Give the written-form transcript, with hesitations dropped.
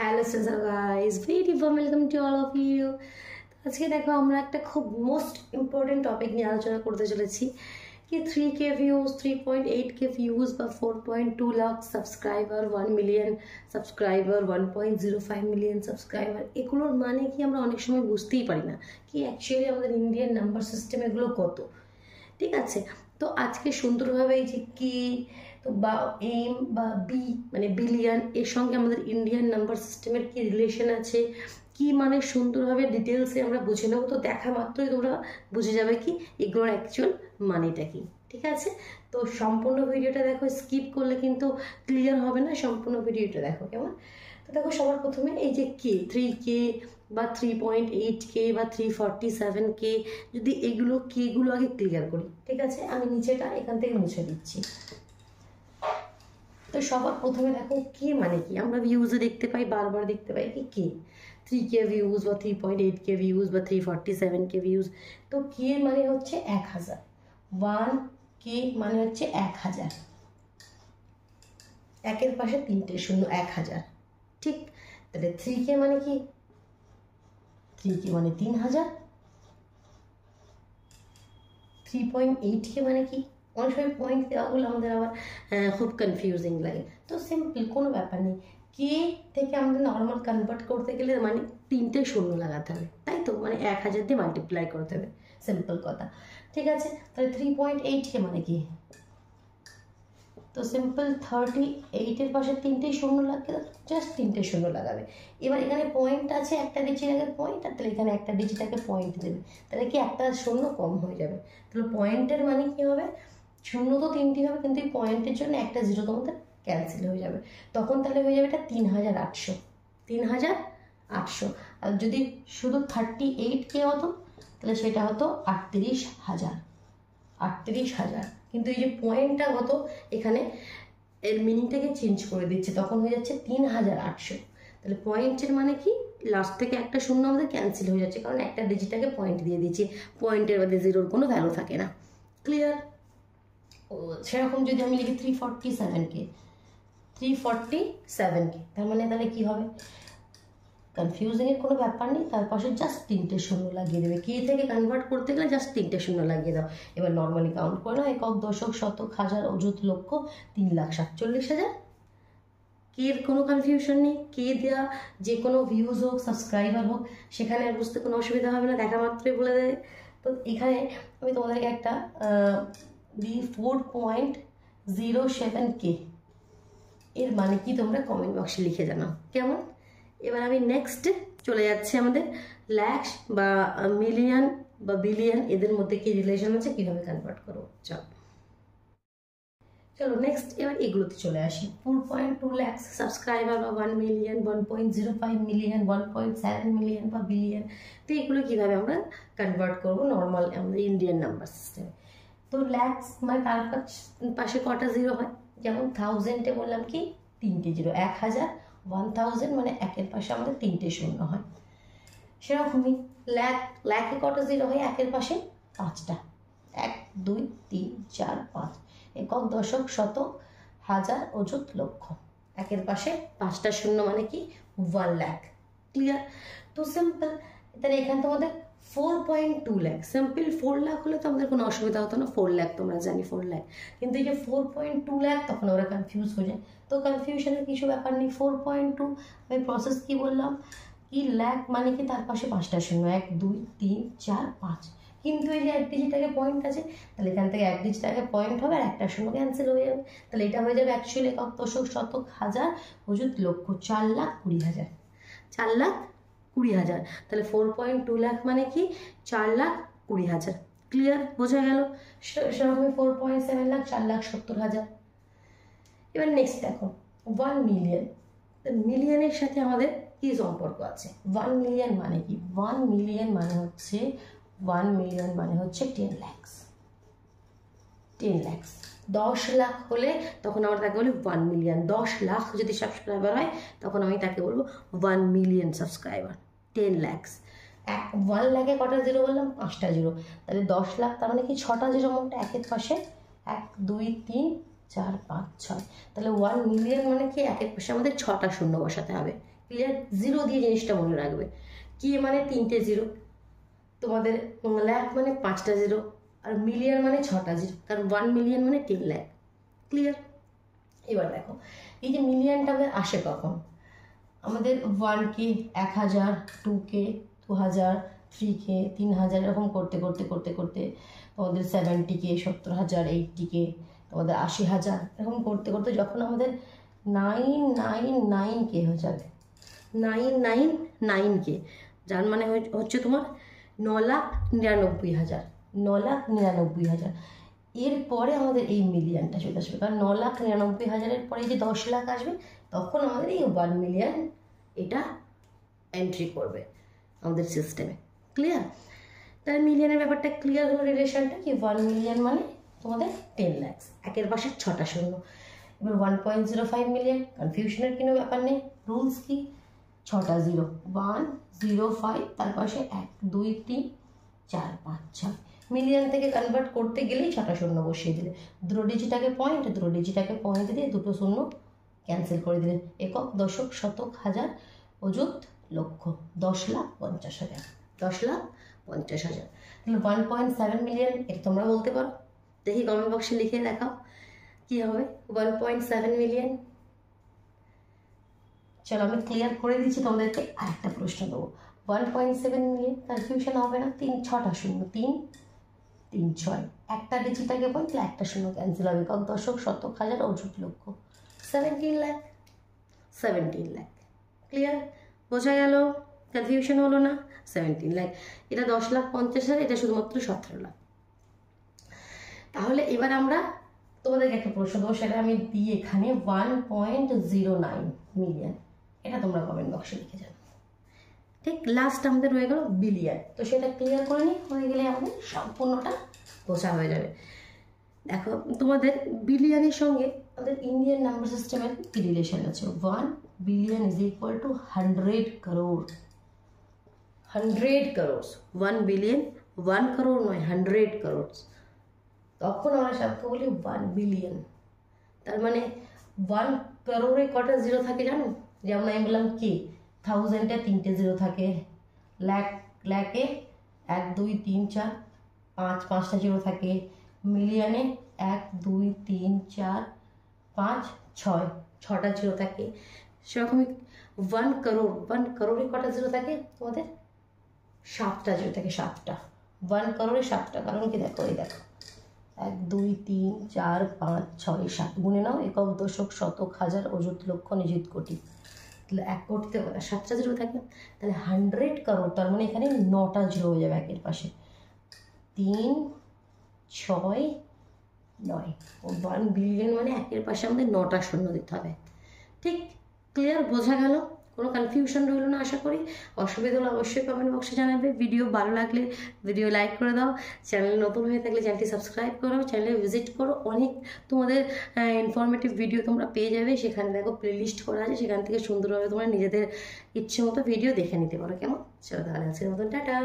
Hello sister guys, very warm welcome to all of you. আজকে দেখো আমরা একটা খুব মোস্ট ইম্পর্টেন্ট টপিক নিয়ে আলোচনা করতে চলেছি কি 3K ভিউজ, 3.8K ভিউজ বা 4.2 lakh subscriber, 1 million subscriber, 1.05 million subscriber, এগুলোর মানে কি আমরা অনেক সময় বুঝতেই পারি না কি অ্যাকচুয়ালি আমাদের ইন্ডিয়ান নাম্বার সিস্টেম এগুলো কত। ঠিক আছে, তো আজকে সুন্দরভাবে এই যে কি তো বা এম বা বি মানে বিলিয়ন এর সঙ্গে আমাদের ইন্ডিয়ান নাম্বার সিস্টেমের কি রিলেশন আছে, কি মানে সুন্দরভাবে ডিটেলসে আমরা বুঝে নেবো। তো দেখা মাত্রই তোমরা বুঝে যাবে কি এগুলোর অ্যাকচুয়াল মানেটা কি। ঠিক আছে, তো সম্পূর্ণ ভিডিওটা দেখো, স্কিপ করলে কিন্তু ক্লিয়ার হবে না। সম্পূর্ণ ভিডিওটা দেখো কেমন। তো দেখো সবার প্রথমে এই যে কে 3K বা 3.8K বা 347K, যদি এগুলো কেগুলো আগে ক্লিয়ার করি। ঠিক আছে, আমি নিচেটা এখান থেকে মুছে দিচ্ছি। তো সবার প্রথমে দেখো কে মানে কি, আমরা ভিউজে দেখতে পাই, বারবার দেখতে পাই কি কে 3K ভিউজ বা 3.8K ভিউজ বা 347K ভিউজ। তো কে মানে হচ্ছে 1000, 1K মানে হচ্ছে 1000, একের পাশে তিনটে শূন্য, 1000। ঠিক, তাহলে 3K মানে কি, 3K মানে 3000। 3.8K মানে কি, অনেক সময় পয়েন্ট দেওয়াগুলো আমাদের আবার খুব কনফিউজিং লাগে। তো সিম্পল, কোনো ব্যাপার নেই। কে থেকে আমাদের নর্মাল কনভার্ট করতে গেলে মানে তিনটে শূন্য লাগাতে হবে, তাই তো, মানে 1000 দিয়ে মাল্টিপ্লাই করতে হবে, সিম্পল কথা। ঠিক আছে, তাহলে 3.8K মানে কি, তো সিম্পল 38-এর পাশে তিনটে শূন্য লাগবে, জাস্ট তিনটে শূন্য লাগাবে। এবার এখানে পয়েন্ট আছে, একটা ডিজিট আগে পয়েন্ট, আর তাহলে এখানে একটা ডিজিট আগে পয়েন্ট দেবে, তাহলে কি একটা শূন্য কম হয়ে যাবে। তাহলে পয়েন্টের মানে কি হবে, শূন্য তো তিনটি হবে কিন্তু এই পয়েন্টের জন্য একটা জিরো তোমাদের ক্যান্সেল হয়ে যাবে, তখন তাহলে হয়ে যাবে এটা 3800, 3800। আর যদি শুধু 38K হতো তাহলে সেটা হতো 38000, 38000। কিন্তু এই যে পয়েন্টটা হতো এখানে এর মিনিংটাকে চেঞ্জ করে দিচ্ছে, তখন হয়ে যাচ্ছে 3800। তাহলে পয়েন্টের মানে কি, লাস্ট থেকে একটা শূন্য আমাদের ক্যান্সেল হয়ে যাচ্ছে, কারণ একটা ডিজিটটাকে পয়েন্ট দিয়ে দিচ্ছি, পয়েন্টের বাদে জিরোর কোনো ভ্যালু থাকে না। ক্লিয়ার? সেরকম যদি আমি লিখি 347K, 347K, তার মানে তাহলে কি হবে, কনফিউজিংয়ের কোনো ব্যাপার নেই, তার পাশে জাস্ট তিনটে শূন্য লাগিয়ে দেবে। কে থেকে কনভার্ট করতে গেলে জাস্ট তিনটে শূন্য লাগিয়ে দাও। এবার নর্মালি কাউন্ট করে নাও, একক, দশক, শতক, হাজার, অযুত, লক্ষ, 3,47,000। কের কোনো কনফিউশন নেই, কে দেওয়া যে কোনো ভিউজ হোক, সাবস্ক্রাইবার হোক, সেখানে আর বুঝতে কোনো অসুবিধা হবে না, দেখা মাত্রই বলে দেবে। তো এখানে আমি তোমাদেরকে একটা 4.07K এর মানে কি তোমরা কমেন্ট বক্সে লিখে জানাও কেমন। এবার আমি নেক্সট চলে যাচ্ছি আমাদের ল্যাক্স বা মিলিয়ন বা বিলিয়ন, এদের মধ্যে কি রিলেশন আছে, কিভাবে কনভার্ট করবো। চলো নেক্সট এবার এগুলোতে চলে আসি। 4.2 লাখ সাবস্ক্রাইবার বা 1 মিলিয়ন, 1.05 মিলিয়ন, 1.7 মিলিয়ন বা বিলিয়ন, তো এগুলো কীভাবে আমরা কনভার্ট করবো নর্মাল আমাদের ইন্ডিয়ান নাম্বার সিস্টেমে। তো ল্যাক্স মানে তার পাশে কটা জিরো হয়, যেমন থাউজেন্ডে বললাম কি তিনটে জিরো, 1000, 1000 মানে একের পাশে আমাদের তিনটে শূন্য হয়। সেরকমই ল্যাকে কটা জিরো হয়, একের পাশে পাঁচটা, 1, 2, 3, 4, 5, একক, দশক, শতক, হাজার, অযুত, লক্ষ, একের পাশে পাঁচটা শূন্য মানে কি 1 লাখ। ক্লিয়ার? তো সিম্পল, তাহলে এখানে তোমাদের 4.2 লাখ, সিম্পল 4 লাখ হলে তো আমাদের কোনো অসুবিধা হতো না, 4 লাখ তোমরা জানি 4 লাখ, কিন্তু এই যে 4.2 লাখ তখন ওরা কনফিউজ হয়ে যায়। তো কনফিউশনের কিছু ব্যাপার নেই, 4.2 আমি প্রসেস কি বললাম কি, লাখ মানে কি তার পাশে পাঁচটা শূন্য, 1, 2, 3, 4, 5, কিন্তু এই যে এক ডিজিট আগে পয়েন্ট আছে, তাহলে এখান থেকে এক ডিজিট আগে পয়েন্ট হবে আর একটা শূন্য ক্যান্সেল হয়ে যাবে, তাহলে এটা হয়ে যাবে অ্যাকচুয়ালি একক, দশক, শতক, হাজার, অযুত, লক্ষ, 4,20,000, 4,20,000। তাহলে 4.2 লাখ মানে কি 4,20,000। ক্লিয়ার? বোঝা গেল? সেরকমই 4.7 লাখ, 4,70,000। এবার নেক্সট দেখো 1 মিলিয়ন, মিলিয়নের সাথে আমাদের কি সম্পর্ক আছে। 1 মিলিয়ন মানে কি, 1 মিলিয়ন মানে হচ্ছে 1 মিলিয়ন মানে হচ্ছে 10 লাখ, 10 লাখ। 10 লাখ হলে তখন আমরা তাকে বলি 1 মিলিয়ন। 10 লাখ যদি সাবস্ক্রাইবার হয় তখন আমি তাকে বলবো 1 মিলিয়ন সাবস্ক্রাইবার। 10 লাখ, 1 লাখে কটা জিরো বললাম, পাঁচটা জিরো, তাহলে 10 লাখ তার মানে কি ছটা জিরো, মোট একের পাশে 1, 2, 3, 4, 5, 6, তাহলে 1 মিলিয়ন মানে কি একের পাশে আমাদের ছটা শূন্য বসাতে হবে। ক্লিয়ার? জিরো দিয়ে জিনিসটা মনে রাখবে। কে মানে 3টে জিরো, তোমাদের লাখ মানে 5টা জিরো, আর মিলিয়ন মানে 6টা জিরো, কারণ 1 মিলিয়ন মানে 10 লাখ। ক্লিয়ার? এবার দেখো এই যে মিলিয়নটা আমাদের আসে কখন, আমাদের 1K 1000, 2K 2000, 3K 3000 এরকম করতে করতে করতে করতে তোমাদের 70K 70,000, 80K তোমাদের 80,000 এরকম করতে করতে যখন আমাদের 999K হয়ে যাবে, 999K, যার মানে হচ্ছে তোমার 9,99,000, 9,99,000। এরপরে আমাদের এই মিলিয়নটা চলে আসবে, কারণ 9,99,000-এর পরে যে 10 লাখ আসবে তখন আমাদের এই 1 মিলিয়ন এটা এন্ট্রি করবে আমাদের সিস্টেমে। ক্লিয়ার? তাহলে মিলিয়নের ব্যাপারটা ক্লিয়ার হলো, রিলেশনটা কি 1 মিলিয়ন মানে তোমাদের 10 লাখ, একের পাশে 6টা শূন্য। এবার 1.05 মিলিয়ন, কনফিউশনের কোনো ব্যাপার নেই, রুলস কি 6টা জিরো, 105, তার পাশে 1 2 3 4 5 6। মিলিয়ন থেকে কনভার্ট করতে গেলেই 6টা শূন্য বসিয়ে দিলে, দুটো ডিজিটাকে পয়েন্ট দিয়ে দুটো শূন্য ক্যান্সেল করে দিলে, একক দশক শতক হাজার অযুত লক্ষ, 10,50,000, 10,50,000। তাহলে 1.7 মিলিয়ন, এটা তোমরা বলতে পারো, দেখি কমেন্ট বক্সে লিখে দেখাও কি হবে 1.7 মিলিয়ন। চলো আমি ক্লিয়ার করে দিচ্ছি তোমাদেরকে, আরেকটা প্রশ্ন দেবো। 1.7 মিলিয়ন, কনফিউশন হবে না, 6টা শূন্য, 3 3 6, একটা ডিজিটাকে পয়েন্ট, তাহলে একটা শূন্য ক্যান্সেল হবে, একক দশক শতক হাজার অযুত লক্ষ, 17 লাখ, 17 লাখ। ক্লিয়ার? বোঝা গেল? কনফিউশন হলো না? 17 লাখ, এটা 10,50,000, এটা শুধুমাত্র 17 লাখ। তাহলে এবার আমরা তোমাদেরকে একটা প্রশ্ন দেবো, সেটা আমি দিই এখানে 1.09 মিলিয়ন, এটা তোমরা কমেন্ট বক্সে লিখে যাবে। ঠিক লাস্ট আমাদের রয়ে গেল বিলিয়ন, তো সেটা ক্লিয়ার করে নিই, হয়ে গেলে আমাদের সম্পূর্ণটা বোঝা হয়ে যাবে। দেখো তোমাদের বিলিয়নের সঙ্গে আমাদের ইন্ডিয়ান নাম্বার সিস্টেমের কি রিলেশন আছে, 1 billion is equal to 100 crore, 100 crores, 1 billion 1 crore নয়, 100 crores। তখন আমরা সাথে বলি 1 বিলিয়ন। তার মানে 1 crore কটা জিরো থাকে জানো? যেমন আমি বললাম কি 1000-এ 3টে জিরো থাকে, লাখে 1 2 3 4 5 5টা জিরো থাকে, মিলিয়নে 1 2 3 4 5 6 6টা জিরো থাকে। সেরকমই 1 crore কটা জিরো থাকে তোমাদের? 7টা জিরো থাকে, 7টা। 1 crore 7টা, কারণ কি দেখো, এই দেখো 1 2 3 4 5 6 7, গুনে নাও, একক দশক শতক হাজার অযুত লক্ষ নিযুত কোটি, তাহলে 1 কোটিতে 7টা জিরো থাকে, তাহলে 100 crore, তার মানে এখানে 9টা জিরো হয়ে যাবে একের পাশে, 3 6 9, 1 বিলিয়ন মানে একের পাশে আমাদের 9টা শূন্য দিতে হবে। ঠিক? ক্লিয়ার? বোঝা গেল? কোনো কনফিউশন রইল না আশা করি। অসুবিধা হলে অবশ্যই কমেন্ট বক্সে জানাবে। ভিডিও ভালো লাগলে ভিডিও লাইক করে দাও, চ্যানেল নতুন হয়ে থাকলে চ্যানেলটি সাবস্ক্রাইব করো, চ্যানেলে ভিজিট করো, অনেক তোমাদের ইনফরমেটিভ ভিডিও তোমরা পেয়ে যাবে। সেখানে দেখো প্লেলিস্ট করা আছে, সেখান থেকে সুন্দরভাবে তোমরা নিজেদের ইচ্ছে মতো ভিডিও দেখে নিতে পারো। কেমন? চলো তাহলে আজকের মতন টাটা।